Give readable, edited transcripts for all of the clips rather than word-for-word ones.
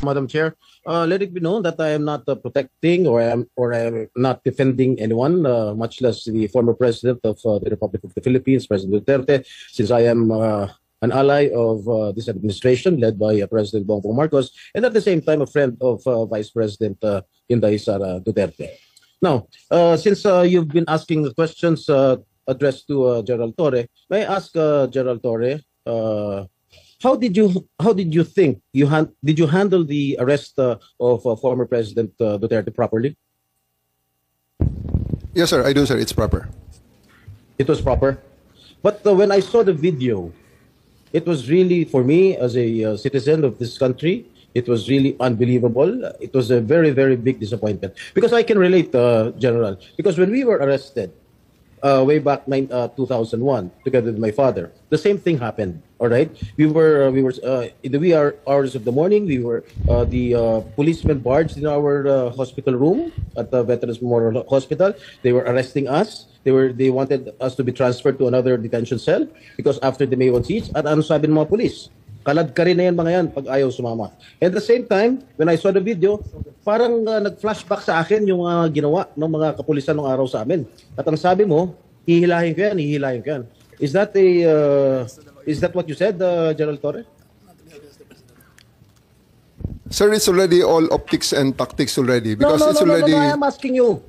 Madam Chair. Let it be known that I am not protecting or I am not defending anyone, much less the former President of the Republic of the Philippines, President Duterte, since I am an ally of this administration led by President Bongbong Marcos, and at the same time a friend of Vice President Inday Sara Duterte. Now, since you've been asking the questions addressed to Gerald Torre, may I ask Gerald Torre, how did you think did you handle the arrest of former President Duterte properly? Yes, sir. I do, sir. It's proper. It was proper. But when I saw the video, it was really, for me as a citizen of this country, it was really unbelievable. It was a very, very big disappointment. Because I can relate, General. Because when we were arrested, way back 2001, together with my father, the same thing happened. All right, we were in the wee hours of the morning. We were the policemen barged in our hospital room at the Veterans Memorial Hospital. They were arresting us. They wanted us to be transferred to another detention cell because after the May 1 siege, at ano sabi ng mga police? Kalad ka rin na yan mga yan pag ayaw sumama. At the same time, when I saw the video, parang nag-flashback sa akin yung ginawa ng mga kapulisan ng araw sa amin. At ang sabi mo, hihilahin ko yan, hihilahin ko yan. Is that what you said, General Torre? Sir, it's already all optics and tactics already because no, it's already. No, I'm asking you.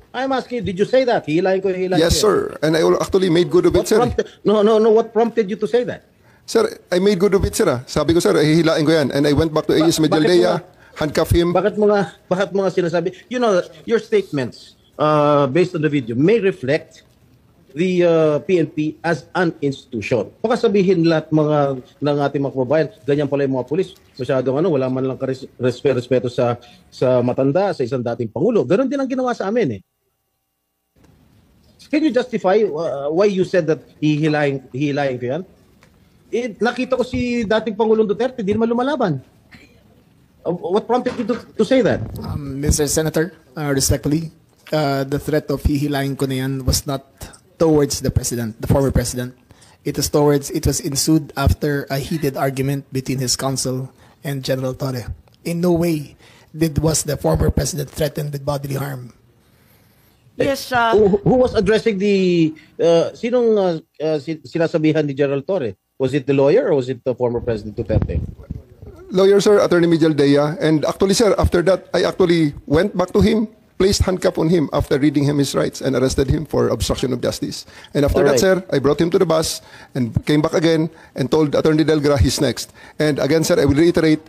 Did you say that? Hihilahin ko, hihilahin Yes, ko. sir. And I actually made good of it, sir. No. What prompted you to say that? Sir, I made good of it, sir. Sabi ko, sir, hihilain ko yan. And I went back to AS Medialdea, handcuff him. Bakit mga sinasabi? You know, your statements based on the video may reflect the PNP as an institution. Baka sabihin lahat ng ating mga kababayan, ganyan pala yung mga pulis. Masyadong wala man lang respeto sa matanda, sa isang dating Pangulo. Ganon din ang ginawa sa amin eh. Can you justify why you said that hihilahin ko yan? Nakita ko si dating Pangulong Duterte, di naman lumalaban. What prompted you to say that? Mr. Senator, respectfully, the threat of hihilahin ko na yan was not towards the president, the former president. It was ensued after a heated argument between his counsel and General Torre. In no way was the former president threatened with bodily harm. Yes, who was addressing the sinong sinasabihan ni General Torre? Was it the lawyer or was it the former President Duterte? Lawyer, sir, Attorney Medialdea. And actually, sir, after that, I actually went back to him, placed handcuff on him after reading him his rights and arrested him for obstruction of justice. And after that, sir, I brought him to the bus and came back again and told Attorney Delgra he's next. And again, sir, I will reiterate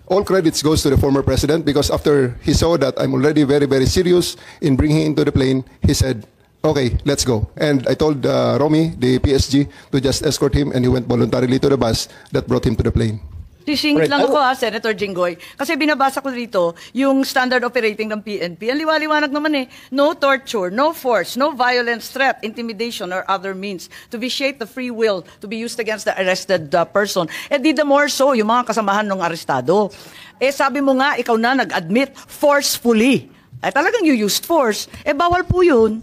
all credits goes to the former president because after he saw that I'm already very, very serious in bringing him into the plane, he said, okay, let's go. And I told Romy, the PSG, to just escort him and he went voluntarily to the bus that brought him to the plane. Sisingit lang ako Senator Jinggoy. Kasi binabasa ko dito yung standard operating ng PNP. Ang liwaliwanag naman eh, no torture, no force, no violence, threat, intimidation, or other means to vitiate the free will to be used against the arrested person. Eh di the more so, yung mga kasamahan ng arestado. Eh sabi mo nga, ikaw na nag-admit forcefully. Eh talagang you used force. Eh bawal po yun.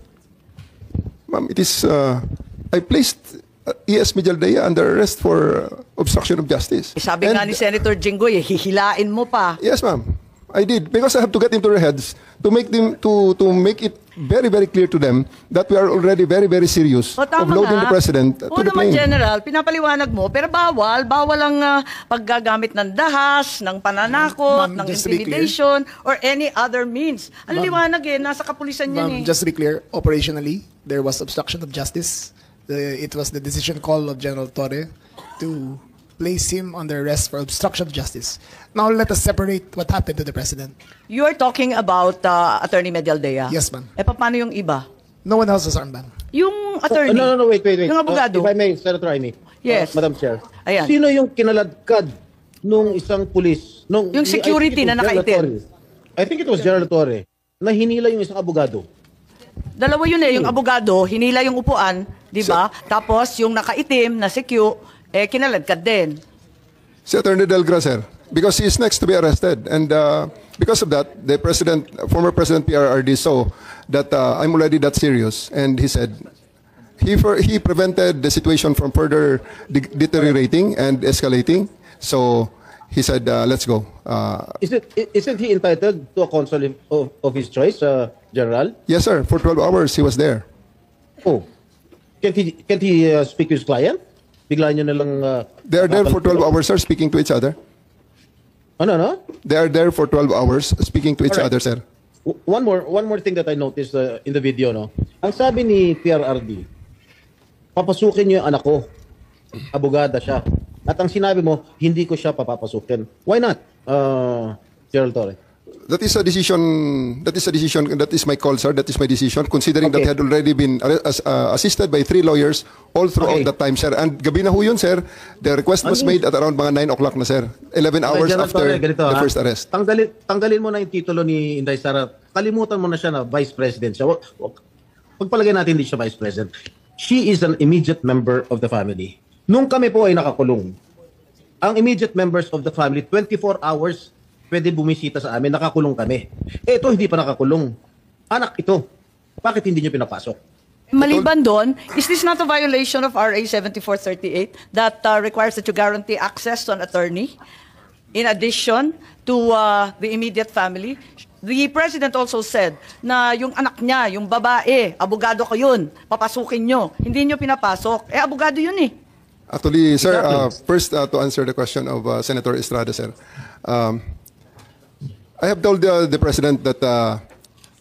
Ma'am, it is, I placed ES Medialdea under arrest for obstruction of justice. Sabi nga ni Senator Jinggoy, hihilain mo pa. Yes, ma'am. I did because I have to get into their heads to make them to make it very, very clear to them that we are already very, very serious of loading the president to the plane. General, pinapaliwanag mo, pero bawal ang paggagamit ng dahas, ng pananakot, ng intimidation, or any other means. Ang liwanag eh, nasa kapulisan yan eh. Just to be clear, operationally, there was obstruction of justice. It was the decision call of General Torre to place him under arrest for obstruction of justice. Now let us separate what happened to the president. You are talking about Attorney Medialdea? Yes, ma'am. Eh, paano yung iba? No one else was armed, ma'am. Yung attorney? No, wait. Yung abogado? If I may, Senator Amy. Yes. Madam Chair. Ayan. Sino yung kinaladkad nung isang pulis? Yung security na nakaitim? I think it was General Torre na hinila yung isang abogado. Dalawa yun eh, yung abogado, hinila yung upuan, di ba? Tapos yung nakaitim na secure, eh kinaladkad din. Si Attorney Delgra, sir, because he is next to be arrested. And because of that, the former President PRRD saw that I'm already that serious. And he said, he prevented the situation from further deteriorating and escalating. So he said, let's go. Isn't he entitled to a counsel of his choice, General? Yes, sir. For 12 hours, he was there. Oh, can't he speak to his client? Bigla nyo na lang... They are there for 12 hours, sir, speaking to each other. Ano, no? They are there for 12 hours speaking to each Alright. other, sir. One more thing that I noticed in the video, no? Ang sabi ni PRRD, papasukin niyo yung anak ko. Abogada siya. At ang sinabi mo, hindi ko siya papapasukin. Why not, Gerald Torre? That is a decision. That is my call, sir. That is my decision. Considering that Okay. he had already been assisted by 3 lawyers all throughout Okay. that time, sir. And gabi na ho yun, sir. The request was Ano? made at around mga 9 o'clock na, sir. 11 hours Gerald after Torre, ganito, the ha? first arrest. Tanggalin mo na yung titulo ni Inday Sara. Kalimutan mo na siya na Vice President siya. Pagpalagay natin hindi siya Vice President. She is an immediate member of the family. Nung kami po ay nakakulong, ang immediate members of the family, 24 hours pwede bumisita sa amin, nakakulong kami. Eh, ito hindi pa nakakulong. Anak ito. Bakit hindi nyo pinapasok? Maliban doon, is this not a violation of RA 7438 that requires that you guarantee access to an attorney in addition to the immediate family? The President also said na yung anak niya, yung babae, abogado ko yun, papasukin nyo. Hindi nyo pinapasok. Eh, abogado yun eh. Actually, sir, Exactly. first to answer the question of Senator Estrada, sir. I have told the President that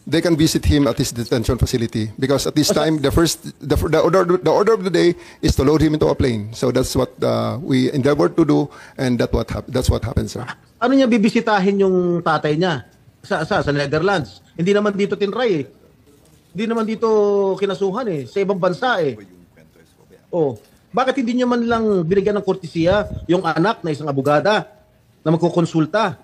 they can visit him at his detention facility because at this time, the order of the day is to load him into a plane. So that's what we endeavored to do, and that's what happened, sir. Ano niya bibisitahin yung tatay niya? Sa Netherlands. Hindi naman dito tinray eh. Hindi naman dito kinasuhan eh. Sa ibang bansa eh. Oh, bakit hindi niyo man lang binigyan ng kortesiya yung anak na isang abogada na magkukonsulta?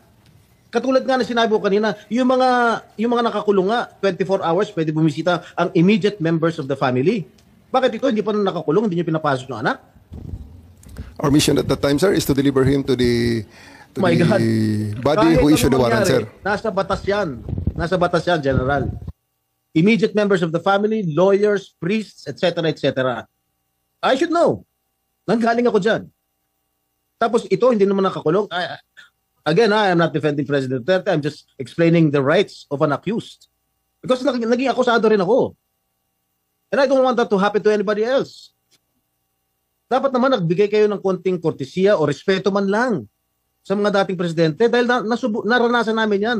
Katulad nga na sinabi ko kanina, yung mga nakakulong nga, 24 hours pwede bumisita ang immediate members of the family. Bakit ito hindi pa nakakulong, hindi niyo pinapasok yung anak? Our mission at that time, sir, is to deliver him to the My God. body Kahit who issued the ano warrant, mangyari, sir. Nasa batas yan. Nasa batas yan, General. Immediate members of the family, lawyers, priests, etc., etc. I should know. Nanggaling ako dyan. Tapos ito, hindi naman nakakulong. Again, I am not defending President Duterte. I'm just explaining the rights of an accused. Because naging akusado rin ako. And I don't want that to happen to anybody else. Dapat naman nagbigay kayo ng konting kortesiya o respeto man lang sa mga dating presidente dahil naranasan namin yan.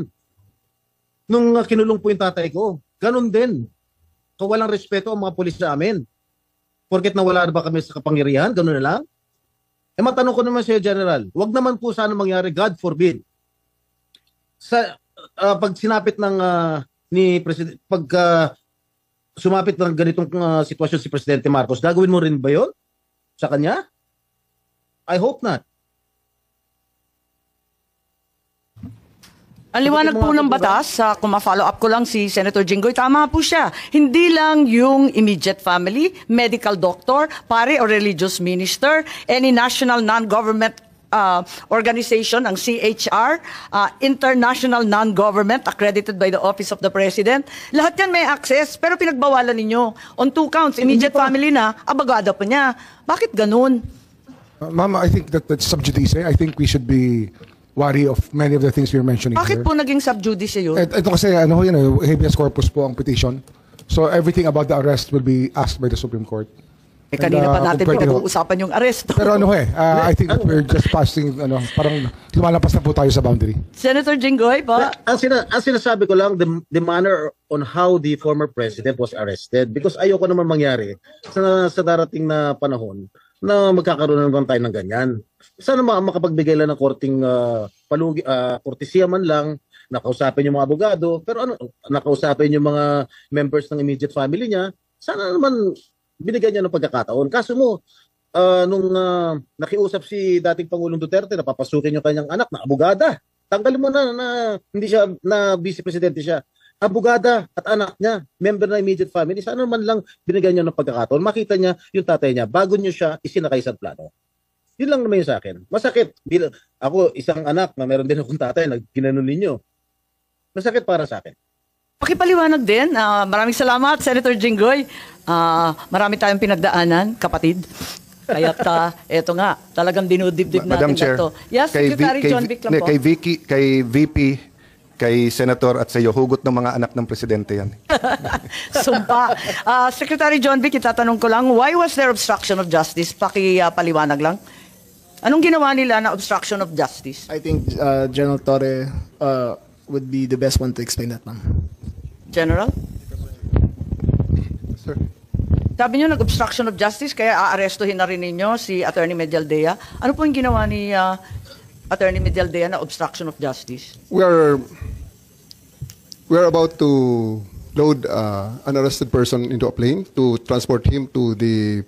Nung kinulong po yung tatay ko, ganun din. Kung walang respeto ang mga pulis sa amin. Porket nawala na ba kami sa kapangyarihan, ganun na lang. Eh matanong ko naman sa iyo, General, wag naman po sana mangyari, God forbid. Sa pag sinapit ng ni President, sumapit ng ganitong sitwasyon si Presidente Marcos, gagawin mo rin ba 'yon sa kanya? I hope not. Ang liwanag po ng batas, kung ma-follow up ko lang si Senator Jinggoy, tama po siya. Hindi lang yung immediate family, medical doctor, pare or religious minister, any national non-government organization, ang CHR, international non-government accredited by the Office of the President. Lahat yan may access, pero pinagbawalan ninyo. On 2 counts, immediate family na, abogado pa niya. Bakit ganun? Ma'am, I think that's sub judice. I think we should be wary of many of the things you're mentioning Bakit here. po naging sub judice yun? Ito kasi, habeas corpus po ang petition. So everything about the arrest will be asked by the Supreme Court. Eh, kanina pa natin kung pwede ho. pag-uusapan yung aresto. Pero I think we're just passing, parang lumalampas na po tayo sa boundary. Senator Jinggoy, pa? Ang sinasabi ko lang, the manner on how the former president was arrested, because ayoko naman mangyari sa darating na panahon na magkakaroon naman tayo ng ganyan. Sana makapagbigay lang ng korting kortesiya man lang, nakausapin yung mga abogado, pero nakausapin yung mga members ng immediate family niya, sana naman binigyan niya ng pagkakataon. Kaso mo, nung nakiusap si dating Pangulong Duterte na papasukin yung kanyang anak na abogada, tanggalin mo na hindi siya, na vice presidente siya. Abogada at anak niya, member na immediate family, sana naman lang binigyan niya ng pagkakataon. Makita niya yung tatay niya bago niyo siya isinakay sa plano. Yun lang naman yung sa akin. Masakit. Ako, isang anak na meron din akong tatay na ginanon ninyo. Masakit para sa akin. Pakipaliwanag din. Maraming salamat, Senator Jinggoy. Marami tayong pinagdaanan, kapatid. Kaya't eto nga, talagang dinudibdib natin Madam Chair, ito. Yes, Secretary John Vic lang po. kay Vicky, kay VP, kay Senator at sa iyo, hugot ng mga anak ng presidente yan. Sumpa. Secretary John Vic, itatanong ko lang, why was there obstruction of justice? Paliwanag lang. Anong ginawa nila na obstruction of justice? I think General Torre would be the best one to explain that, ma'am. General? Sir. Sabi niyo nag-obstruction of justice, kaya aarestuhin na rin ninyo si Attorney Medialdea. Ano po yung ginawa ni Attorney Medialdea na obstruction of justice? We are about to load an arrested person into a plane to transport him to the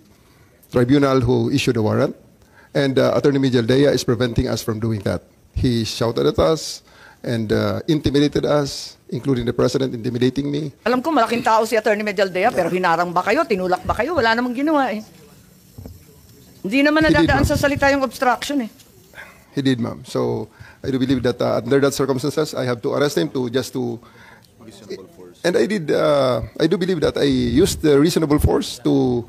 tribunal who issued the warrant. And Attorney Medialdea is preventing us from doing that. He shouted at us and intimidated us, including the president intimidating me. Alam ko malaking tao si Attorney Medialdea, pero hinarang ba kayo, tinulak ba kayo? Wala namang ginawa eh. Hindi naman He did, nadadaan ma'am. sa salita yung obstruction eh. He did, ma'am. So I do believe that under that circumstances, I have to arrest him and I did. I do believe that I used the reasonable force to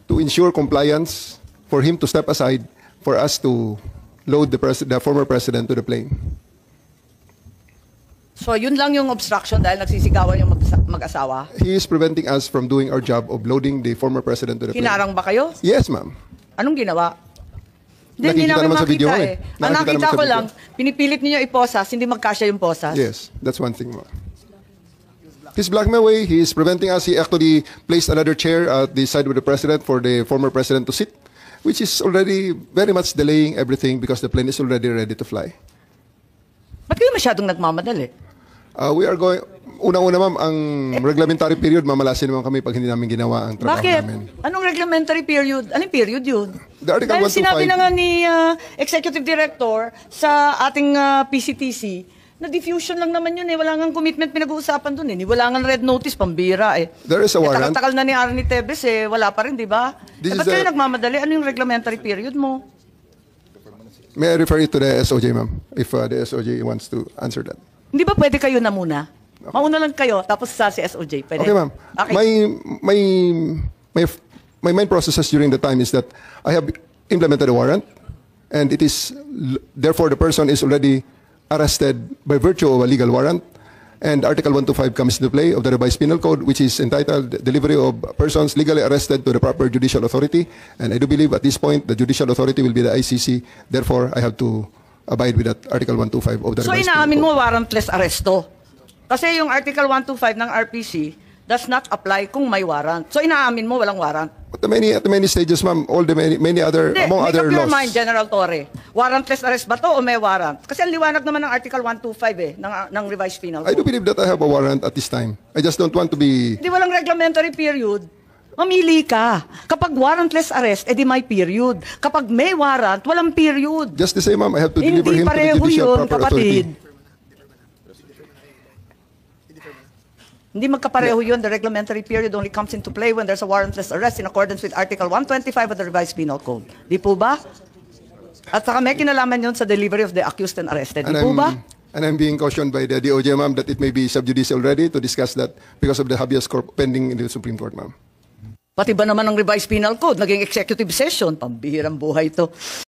ensure compliance for him to step aside for us to load the former president to the plane. So yun lang yung obstruction dahil nagsisigawan yung mag-asawa. He is preventing us from doing our job of loading the former president to the plane. Hinarang ba kayo? Yes, ma'am. Anong ginawa? Hindi Nakikita namin naman sa video makita eh. eh. Ang Nakikita nakita naman sa ko video. lang, pinipilit niyo iposas, hindi magkasya yung posas. Yes, that's one thing, ma'am. His blackmail way, he is preventing us. He actually placed another chair at the side of the president for the former president to sit, which is already very much delaying everything because the plane is already ready to fly. Ba't kayo masyadong nagmamadali? We are going, unang-una ma'am, ang reglementary period, mamalasin naman kami pag hindi namin ginawa ang trabaho Bakit? namin. Anong reglementary period? Anong period yun? The Article Dahil 125. sinabi na nga ni Executive Director sa ating PCTC, na diffusion lang naman yun eh. Wala nga commitment pinag-uusapan dun eh. Wala nga red notice, pambira eh. There is a warrant. Tagal-tagal na ni Arnie Tevez eh. Wala pa rin, di ba? This Ba't is kayo the- nagmamadali? Ano yung reglementary period mo? May I refer it to the SOJ, ma'am, if the SOJ wants to answer that. Hindi ba pwede kayo na muna? Mauna lang kayo, tapos sa si SOJ. Pwede? Okay, ma'am. Okay. My main processes during the time is that I have implemented a warrant, and it is therefore the person is already arrested by virtue of a legal warrant, and Article 125 comes into play of the revised penal code, which is entitled "Delivery of Persons Legally Arrested to the Proper Judicial Authority." And I do believe at this point the judicial authority will be the ICC. Therefore, I have to abide with that Article 125 of the So revised inaamin penal mo code. warrantless arresto. Kasi yung Article 125 ng RPC does not apply kung may warrant. So inaamin mo walang warrant. At the many stages, ma'am, all the many other Hindi, among make other up your laws. mind, General Torre. Warrantless arrest ba to o may warrant? Kasi ang liwanag naman ng Article 125 eh, ng revised penal I do code. believe that I have a warrant at this time. I just don't want to be. Hindi walang reglementary period. Mamili ka. Kapag warrantless arrest, edi may period. Kapag may warrant, walang period. Just the same, ma'am, I have to deliver Hindi him to the pareho judicial yun, proper kapatid. authority. Hindi magkapareho yun. The reglementary period only comes into play when there's a warrantless arrest in accordance with Article 125 of the revised penal code. Di po ba? At saka may kinalaman yun sa delivery of the accused and arrested. Di po ba? And I'm being cautioned by the DOJ, ma'am, that it may be sub judice already to discuss that because of the habeas corpus pending in the Supreme Court, ma'am. Pati ba naman ang revised penal code? Naging executive session. Pambihirang buhay to.